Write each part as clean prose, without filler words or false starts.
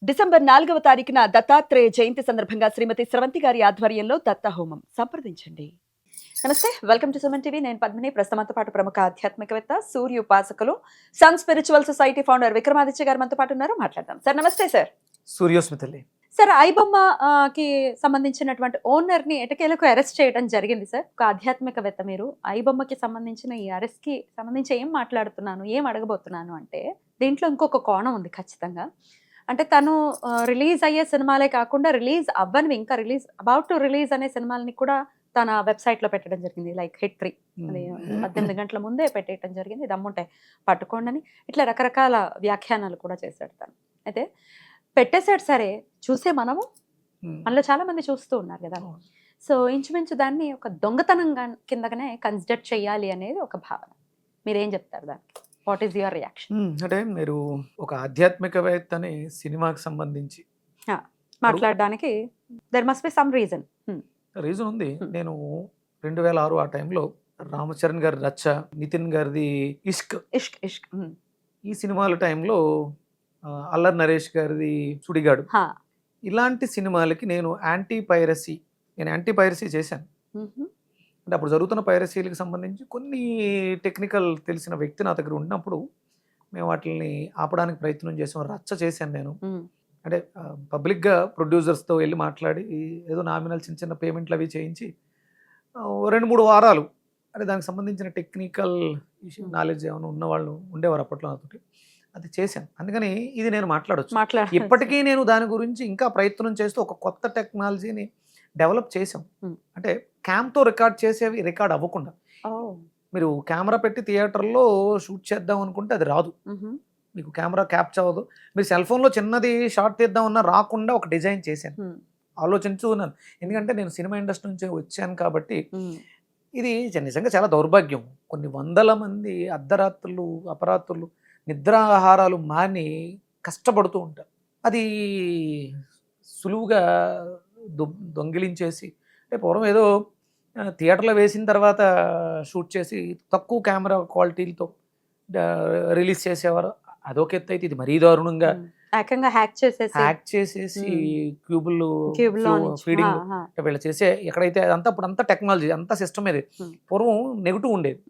December 4వ తారీఖున దత్తాత్రేయ జయంతి సందర్భంగా శ్రీమతి స్రవంతి గారి ఆధ్వర్యంలో దత్త హోమం సంప్రదించండి. నమస్తే, వెల్కమ్ టు సుమన్ టీవీ. నేను పద్మిని. ప్రస్తుతంతో పాటు ప్రముఖ ఆధ్యాత్మికవేత్త, సూర్య ఉపాసకులు, sun spiritual society founder Vikramaditya garu మనతో పాటు ఉన్నారు. మాట్లాడదాం. సార్ నమస్తే. సార్ సూర్యోస్మితల్లి సార్, ఐబొమ్మ కి సంబంధించినటువంటి ఓనర్ ని ఎటకేలకు అరెస్ట్ చేయడం జరిగింది. సార్, ఒక ఆధ్యాత్మికవేత్త మీరు ఐబొమ్మకి సంబంధించిన ఈ అరెస్ట్ కి సంబంధించి ఏం మాట్లాడుతున్నాను, ఏం అడగబోతున్నాను అంటే, దీంట్లో ఇంకొక కోణం ఉంది ఖచ్చితంగా. అంటే తను రిలీజ్ అయ్యే సినిమాలే కాకుండా రిలీజ్ అవ్వనివి, ఇంకా రిలీజ్ అబౌట్ టు రిలీజ్ అనే సినిమాలని కూడా తన వెబ్సైట్ లో పెట్టడం జరిగింది. లైక్ హిట్ 3 అది 18 గంటల ముందే పెట్టేయడం జరిగింది. ఇది అమ్ముంటే పట్టుకోండి అని ఇట్లా రకరకాల వ్యాఖ్యానాలు కూడా చేశాడు తను. అయితే పెట్టేశాడు, సరే చూసే మనము మనలో చాలా మంది చూస్తూ ఉన్నారు కదా. సో ఇంచుమించు దాన్ని ఒక దొంగతనం కిందగానే కన్సిడర్ చేయాలి అనేది ఒక భావన. మీరేం చెప్తారు దానికి? What is your reaction? అంటే మీరు ఒక ఆధ్యాత్మికవేత్తని సినిమాకి సంబంధించి మాట్లాడడానికి there must be some reason ఉంది. నేను 2006 ఆ టైంలో రామచరణ్ గారి రచ్చ, నితిన్ గారిది ఇష్క్ ఈ సినిమాల టైంలో అల్లరి నరేష్ గారిది సుడిగాడు, ఇలాంటి సినిమాలకి నేను యాంటీ పైరసీ చేశాను. అంటే అప్పుడు జరుగుతున్న పైరసీలకు సంబంధించి కొన్ని టెక్నికల్ తెలిసిన వ్యక్తి నా దగ్గర ఉన్నప్పుడు మేము వాటిని ఆపడానికి ప్రయత్నం చేసాం. రచ్చ చేశాను నేను. అంటే పబ్లిక్గా ప్రొడ్యూసర్స్తో వెళ్ళి మాట్లాడి ఏదో నామినల్ చిన్న చిన్న పేమెంట్లు అవి చేయించి 2-3 వారాలు అంటే దానికి సంబంధించిన టెక్నికల్ నాలెడ్జ్ ఏమైనా ఉన్నవాళ్ళు ఉండేవారు అప్పట్లో నాతోటి, అది చేశాను. అందుకని ఇది నేను మాట్లాడవచ్చు. ఇప్పటికీ నేను దాని గురించి ఇంకా ప్రయత్నం చేస్తూ ఒక కొత్త టెక్నాలజీని డెవలప్ చేసాం. అంటే క్యామ్తో రికార్డ్ చేసేవి రికార్డ్ అవ్వకుండా, మీరు కెమెరా పెట్టి థియేటర్లో షూట్ చేద్దాం అనుకుంటే అది రాదు, మీకు కెమెరా క్యాప్చర్ అవ్వదు. మీరు సెల్ ఫోన్లో చిన్నది షార్ట్ తీద్దామన్నా రాకుండా ఒక డిజైన్ చేశాను, ఆలోచించు ఉన్నాను. ఎందుకంటే నేను సినిమా ఇండస్ట్రీ నుంచి వచ్చాను కాబట్టి. ఇది నిజంగా చాలా దౌర్భాగ్యం. కొన్ని వందల మంది అర్ధరాత్రులు అపరాత్రులు నిద్రాహారాలు మాని కష్టపడుతూ ఉంటారు. అది సులువుగా దొంగిలించేసి, అంటే పూర్వం ఏదో థియేటర్లో వేసిన తర్వాత షూట్ చేసి తక్కువ కెమెరా క్వాలిటీలతో రిలీజ్ చేసేవారు. అదొక ఎత్తు అయితే ఇది మరీ దారుణంగా హ్యాక్ చేసేసి క్యూబులు ఫీడింగ్ వీళ్ళు చేసే ఎక్కడైతే అదంతా అప్పుడు అంతా టెక్నాలజీ అంతా సిస్టమ్ ఇది. పూర్వం నెగిటివ్ ఉండేది.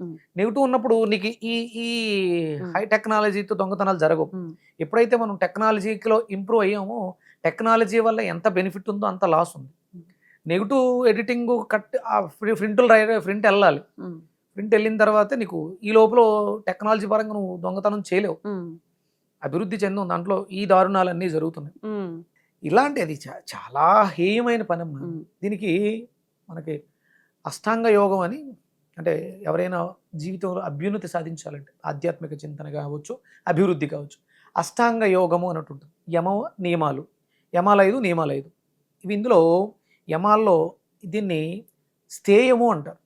నెగిటివ్ ఉన్నప్పుడు నీకు ఈ హై టెక్నాలజీతో దొంగతనాలు జరగవు. ఎప్పుడైతే మనం టెక్నాలజీలో ఇంప్రూవ్ అయ్యామో, టెక్నాలజీ వల్ల ఎంత బెనిఫిట్ ఉందో అంత లాస్ ఉంది. నెగిటివ్ ఎడిటింగ్ ప్రింట్ వెళ్ళాలి. ప్రింట్ వెళ్ళిన తర్వాత నీకు ఈ లోపల టెక్నాలజీ పరంగా నువ్వు దొంగతనం చేయలేవు. అభివృద్ధి చెంది దాంట్లో ఈ దారుణాలన్నీ జరుగుతున్నాయి. ఇలాంటి అది చాలా హేయమైన పని అమ్మా. దీనికి మనకి అష్టాంగ యోగం అని, అంటే ఎవరైనా జీవితంలో అభ్యున్నతి సాధించాలంటే ఆధ్యాత్మిక చింతన కావచ్చు, అభివృద్ధి కావచ్చు, అష్టాంగ యోగము అన్నట్టు ఉంటుంది. నియమాలు 5 నియమాలు 5. ఇవి ఇందులో యమాల్లో దీన్ని స్థేయము అంటారు.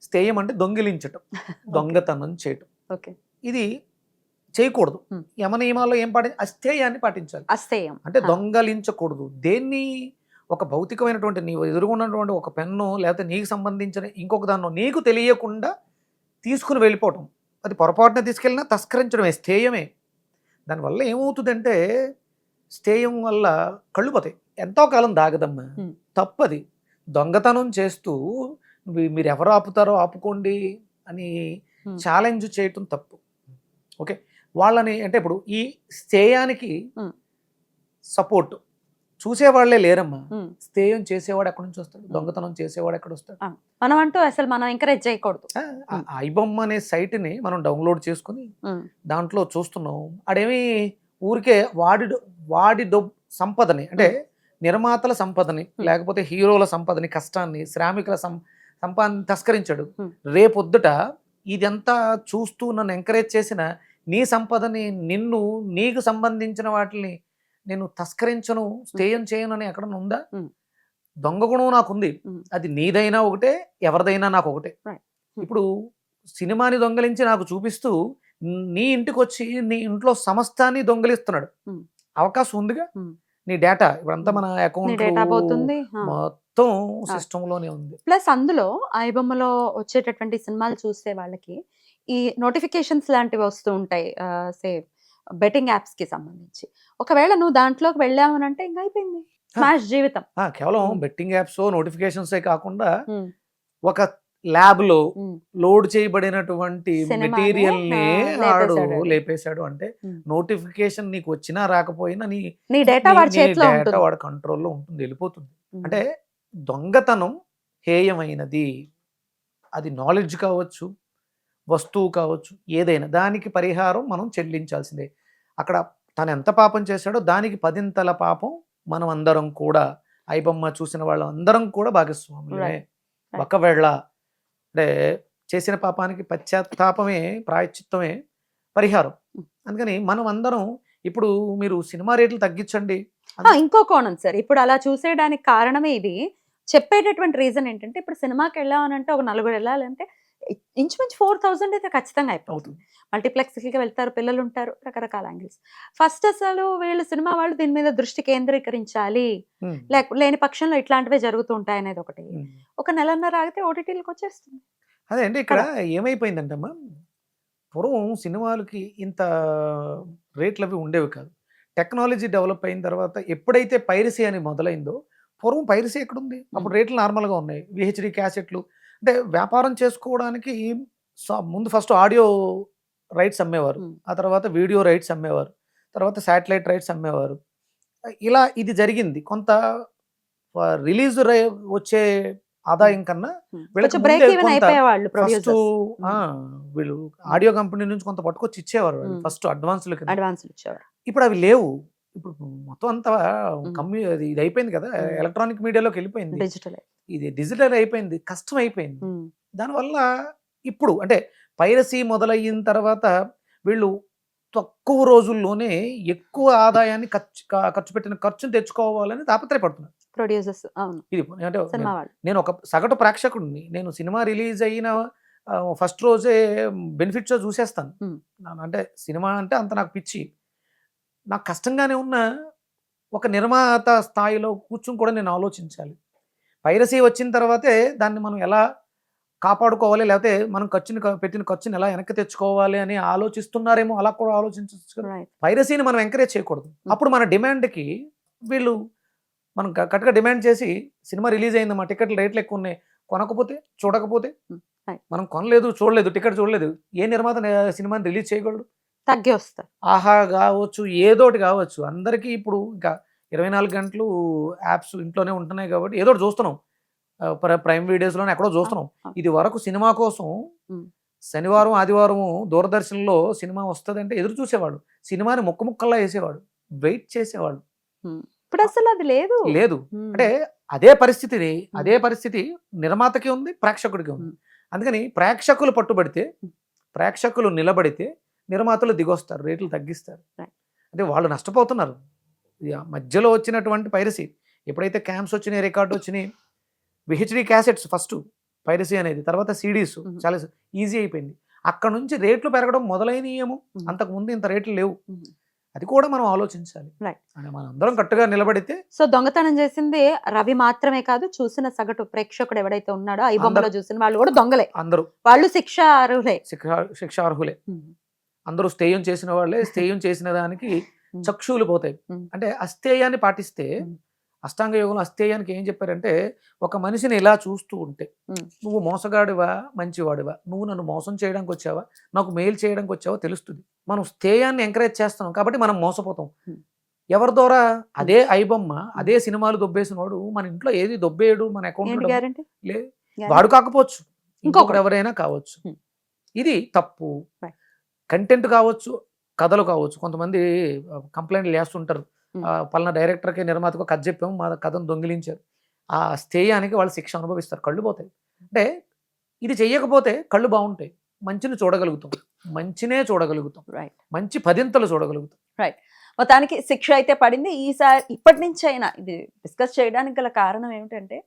స్థేయం అంటే దొంగిలించటం, దొంగతనం చేయటం. ఇది చేయకూడదు. యమ నియమాల్లో ఏం అస్థేయాన్ని పాటించాలి. అంటే దొంగలించకూడదు. దేన్ని ఒక భౌతికమైనటువంటి నీవు ఎదురుగున్నటువంటి ఒక పెన్ను లేకపోతే నీకు సంబంధించిన ఇంకొక దాన్ని నీకు తెలియకుండా తీసుకుని వెళ్ళిపోవటం, అది పొరపాటున తీసుకెళ్ళినా తస్కరించడమే స్థేయమే. దానివల్ల ఏమవుతుందంటే, స్థేయం వల్ల కళ్ళు పోతాయి, ఎంతో కాలం దాగదమ్మా. తప్పది. దొంగతనం చేస్తూ మీరు ఎవరు ఆపుతారో ఆపుకోండి అని ఛాలెంజ్ చేయటం తప్పు. ఓకే, వాళ్ళని అంటే ఇప్పుడు ఈ స్థేయానికి సపోర్ట్ చూసేవాళ్లే లేరమ్మా. స్థేయం చేసేవాడు ఎక్కడి నుంచి వస్తాడు? దొంగతనం చేసేవాడు ఎక్కడ వస్తాడు? మనం అంటూ అసలు మనం ఎంకరేజ్ చేయకూడదు. ఐబొమ్మ అనే సైట్ని మనం డౌన్లోడ్ చేసుకుని దాంట్లో చూస్తున్నాం. అదేమి ఊరికే వాడి సంపదని, అంటే నిర్మాతల సంపదని లేకపోతే హీరోల సంపదని, కష్టాన్ని, శ్రామికుల సంపాదన తస్కరించాడు. రేపొద్దుట ఇదంతా చూస్తూ నన్ను ఎంకరేజ్ చేసిన నీ సంపదని, నీకు సంబంధించిన వాటిని నేను తస్కరించను, స్థేయం చేయను అని ఎక్కడన్నా ఉందా? దొంగ గుణం నాకుంది, అది నీదైనా ఒకటే, ఎవరిదైనా నాకు ఒకటే. ఇప్పుడు సినిమాని దొంగలించి నాకు చూపిస్తూ నీ ఇంటికి వచ్చి నీ ఇంట్లో సమస్తాన్ని దొంగలిస్తున్నాడు. అవకాశం ఉందిగా. నీ డేటా ఇప్పుడంతా మన అకౌంట్ మొత్తం సిస్టమ్ లోనే ఉంది. ప్లస్ అందులో ఐబొమ్మలో వచ్చేటటువంటి సినిమాలు చూసే వాళ్ళకి ఈ నోటిఫికేషన్స్ లాంటివి వస్తూ ఉంటాయి. బెట్టింగ్ యాప్స్ కి సంబంధించి. ఒకవేళ నువ్వు దాంట్లోకి వెళ్ళావనంటే ఇంక అయిపోయింది. స్మాష్ జీవితం. కేవలం ఉమ్. బెట్టింగ్ యాప్స్ నోటిఫికేషన్సే కాకుండా ఉమ్, ఒక ల్యాబ్లో ఉమ్. లోడ్ చేయబడినటువంటి సినిమానే, మెటీరియల్ని ఆడు లేపేశాడు అది. లేపేశాడు. అంటే ఉమ్. నోటిఫికేషన్ నీకు వచ్చినా రాకపోయినా నీ డేటా వాడి చేతిలో డేటా ఉంటుంది. వాడి కంట్రోల్లో ఉంటుంది, వెళ్ళిపోతుంది. ఉమ్. అంటే దొంగతనం హేయమైనది. అది నాలెడ్జ్ కావచ్చు, వస్తువు కావచ్చు, ఏదైనా దానికి పరిహారం మనం చెల్లించాల్సిందే. అక్కడ తను ఎంత పాపం చేశాడో దానికి 10ంతల పాపం మనం అందరం కూడా, ఐబొమ్మ చూసిన వాళ్ళం అందరం కూడా భాగస్వాములే. Right. ఒకవేళ అంటే చేసిన పాపానికి పశ్చాత్తాపమే ప్రాయశ్చిత్తమే పరిహారం. అందుకని మనం అందరం ఇప్పుడు మీరు సినిమా రేట్లు తగ్గించండి. ఇంకో కోణం సార్, ఇప్పుడు అలా చూసేయడానికి కారణమే ఇది. చెప్పేటటువంటి రీజన్ ఏంటంటే, ఇప్పుడు సినిమాకి వెళ్ళామనంటే ఒక నలుగురు వెళ్ళాలంటే ఇంచుమించు 4000 అయితే ఖచ్చితంగా అయిపోతుంది. అవుతుంది. మల్టీప్లెక్స్కి వెళ్తారు, పిల్లలు ఉంటారు, రకరకాల యాంగిల్స్. ఫస్ట్ అసలు వీళ్ళు సినిమా వాళ్ళు దీని మీద దృష్టి కేంద్రీకరించాలి, ఉమ్. లేని పక్షంలో ఇట్లాంటివే జరుగుతూ ఉంటాయి అనేది ఒకటి. ఉమ్. ఒక నెలన్నర ఆగితే ఓటీటీలకు వచ్చేస్తుంది. అదే అండి, ఇక్కడ ఏమైపోయిందంటమ్మా, పూర్వం సినిమాలకి ఇంత రేట్లు అవి ఉండేవి కాదు. టెక్నాలజీ డెవలప్ అయిన తర్వాత ఎప్పుడైతే పైరసీ అని మొదలైందో, పూర్వం పైరసీ ఎక్కడుంది? అప్పుడు రేట్లు నార్మల్గా ఉన్నాయి. విహెచ్డి క్యాసెట్లు అంటే వ్యాపారం చేసుకోవడానికి ముందు ఫస్ట్ ఆడియో రైట్స్ అమ్మేవారు, ఆ తర్వాత వీడియో రైట్స్ అమ్మేవారు, తర్వాత శాటిలైట్ రైట్స్ అమ్మేవారు. ఇలా ఇది జరిగింది. కొంత రిలీజ్ వచ్చే ఆదాయం కన్నా వీళ్ళకి బ్రేక్ ముందే ఈవెన్ కొంత అయిపోయేవాళ్ళు ఫస్ట్ ప్రొడ్యూసర్స్, వీళ్ళు ఆడియో కంపెనీ నుంచి కొంత పట్టుకొచ్చి ఇచ్చేవారు ఫస్ట్ అడ్వాన్స్లు. అడ్వాన్స్లు ఇచ్చేవారు. ఇప్పుడు అవి లేవు. ఇప్పుడు మొత్తం అంతా Mm. ఇది అయిపోయింది కదా, Mm. ఎలక్ట్రానిక్ మీడియాలోకి వెళ్ళిపోయింది, డిజిటల్. ఇది డిజిటల్ అయిపోయింది, కష్టం అయిపోయింది. దానివల్ల ఇప్పుడు అంటే పైరసీ మొదలయ్యిన తర్వాత వీళ్ళు తక్కువ రోజుల్లోనే ఎక్కువ ఆదాయాన్ని ఖర్చు పెట్టిన ఖర్చును తెచ్చుకోవాలని తాపత్రయపడుతున్నారు ప్రొడ్యూసర్స్. అవును, ఇది. అంటే సినిమా వాళ్ళు. నేను ఒక సగటు ప్రేక్షకుడిని, నేను సినిమా రిలీజ్ అయిన ఫస్ట్ రోజే బెనిఫిట్ షో చూసేస్తాను. అంటే సినిమా అంటే అంత నాకు పిచ్చి. నాకు కష్టంగానే ఉన్న ఒక నిర్మాత స్థాయిలో కూర్చుని కూడా నేను ఆలోచించాలి. పైరసీ వచ్చిన తర్వాతే దాన్ని మనం ఎలా కాపాడుకోవాలి, లేకపోతే మనం పెట్టిన ఖర్చుని ఎలా వెనక్కి తెచ్చుకోవాలి అని ఆలోచిస్తున్నారేమో, అలా కూడా ఆలోచించవచ్చు కదా. Right. పైరసీని మనం ఎంకరేజ్ చేయకూడదు. అప్పుడు మన డిమాండ్కి వీళ్ళు మనం కరెక్ట్గా డిమాండ్ చేసి సినిమా రిలీజ్ అయింది, మా టికెట్లు రేట్లు ఎక్కువ ఉన్నాయి, కొనకపోతే చూడకపోతే Right. మనం కొనలేదు, చూడలేదు, టికెట్ చూడలేదు, ఏ నిర్మాత సినిమాని రిలీజ్ చేయగలడు? తగ్గి వస్తారు. ఆహా కావచ్చు, ఏదోటి కావచ్చు. అందరికీ ఇప్పుడు ఇంకా 24 గంటలు యాప్స్ ఇంట్లోనే ఉంటున్నాయి కాబట్టి ఏదోటి చూస్తున్నాం. ప్రైమ్ వీడియోస్లోనే ఎక్కడో చూస్తున్నాం. ఇది వరకు సినిమా కోసం శనివారం ఆదివారం దూరదర్శన్లో సినిమా వస్తుందంటే ఎదురు చూసేవాడు, సినిమాని ముక్కల్లా వేసేవాడు, వెయిట్ చేసేవాడు. ఇప్పుడు అసలు అది లేదు. లేదు. అంటే అదే పరిస్థితి నిర్మాతకి ఉంది, ప్రేక్షకుడికి ఉంది. అందుకని ప్రేక్షకులు పట్టుబడితే, ప్రేక్షకులు నిలబడితే నిర్మాతలు దిగొస్తారు, రేట్లు తగ్గిస్తారు. అంటే వాళ్ళు నష్టపోతున్నారు. మధ్యలో వచ్చినటువంటి పైరసీ, ఎప్పుడైతే క్యాంప్స్ వచ్చినాయి, రికార్డు వచ్చినాయి, విహెచ్డి క్యాసెట్స్ ఫస్ట్ పైరసీ అనేది, తర్వాత సిడీస్ చాలా ఈజీ అయిపోయింది. అక్కడ నుంచి రేట్లు పెరగడం మొదలైనయేమో, అంతకుముందు ఇంత రేట్లు లేవు. అది కూడా మనం ఆలోచించాలి. మనం అందరం కట్టుగా నిలబడితే. సో దొంగతనం చేసింది రవి మాత్రమే కాదు, చూసిన సగటు ప్రేక్షకుడు ఎవడైతే ఉన్నాడో, ఈ బొమ్మలో చూసిన వాళ్ళు కూడా దొంగలే. అందరూ వాళ్ళు శిక్షార్హులే. అందరూ స్థేయం చేసిన వాళ్ళే. స్థేయం చేసిన దానికి చక్షువులు పోతాయి. అంటే అస్థేయాన్ని పాటిస్తే, అష్టాంగ యోగంలో అస్థేయానికి ఏం చెప్పారంటే, ఒక మనిషిని ఇలా చూస్తూ ఉంటే, నువ్వు మోసగాడివా మంచివాడివా, నువ్వు నన్ను మోసం చేయడానికి వచ్చావా నాకు మేలు చేయడానికి వచ్చావా తెలుస్తుంది. మనం స్థేయాన్ని ఎంకరేజ్ చేస్తున్నాం కాబట్టి మనం మోసపోతాం. ఎవరి ద్వారా? అదే ఐబొమ్మ, అదే సినిమాలు దొబ్బేసినవాడు మన ఇంట్లో ఏది దొబ్బేయడు, మన అకౌంట్ లేదు. వాడు కాకపోవచ్చు, ఇంకొకరు ఎవరైనా కావచ్చు. ఇది తప్పు. కంటెంట్ కావచ్చు, కథలు కావచ్చు. కొంతమంది కంప్లైంట్లు చేస్తుంటారు, పలానా డైరెక్టర్కి నిర్మాతకు కథ చెప్పాము, మా కథను దొంగిలించారు. ఆ స్థేయానికి వాళ్ళు శిక్ష అనుభవిస్తారు, కళ్ళు పోతాయి. అంటే ఇది చెయ్యకపోతే కళ్ళు బాగుంటాయి, మంచిని చూడగలుగుతాం, మంచినే చూడగలుగుతాం, మంచి 10ంతలు చూడగలుగుతాం. రైట్. మొత్తానికి శిక్ష అయితే పడింది. ఈసారి ఇప్పటి నుంచి అయినా ఇది డిస్కస్ చేయడానికి గల కారణం ఏమిటంటే,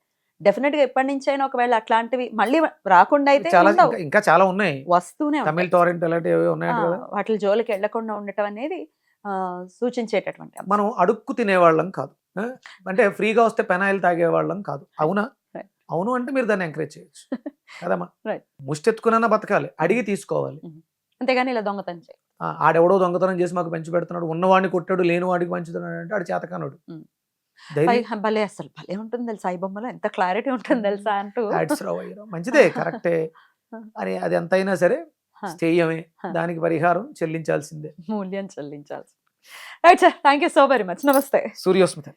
డెఫినెట్ గా ఇప్పటి నుంచి అయినా ఒకవేళ అట్లాంటివి మళ్ళీ రాకుండా అయితే ఇంకా చాలా ఉన్నాయి, వస్తూనే తమిళ టారెంట్ అలాంటివి ఉన్నాయి కదా, వాటి జోలికి వెళ్లకుండా ఉండటం అనేది సూచించేటటువంటి. మనం అడుక్కు తినేవాళ్ళం కాదు, అంటే ఫ్రీగా వస్తే పెనాయిల్ తాగేవాళ్ళం కాదు. అవునా? అవును అంటే మీరు దాన్ని ఎంకరేజ్ చేయొచ్చు కదమ్మా. ముష్టెత్తుకున్నా బతకాలి, అడిగి తీసుకోవాలి, అంతేగాని ఇలా దొంగతనం చేయాలి. ఆడెవడో దొంగతనం చేసి మాకు పంచి పెడుతున్నాడు, ఉన్నవాడిని కొట్టాడు లేని వాడికి పంచుతున్నాడు అంటే ఆడు చేతకానుడు. ధైర్యం భలే అసలు భలే ఉంటుంది తెలుసా ఈ బొమ్మలో, ఎంత క్లారిటీ ఉంటుంది తెలుసా అంటూ. హ్యాట్స్ రావ్ అయ్యరా, మంచిదే కరెక్టే అని, అది ఎంతైనా సరే స్థేయమే, దానికి పరిహారం చెల్లించాల్సిందే, మూల్యం చెల్లించాల్సి. Right sir, thank you so very much, నమస్తే. సూర్యోస్మిత.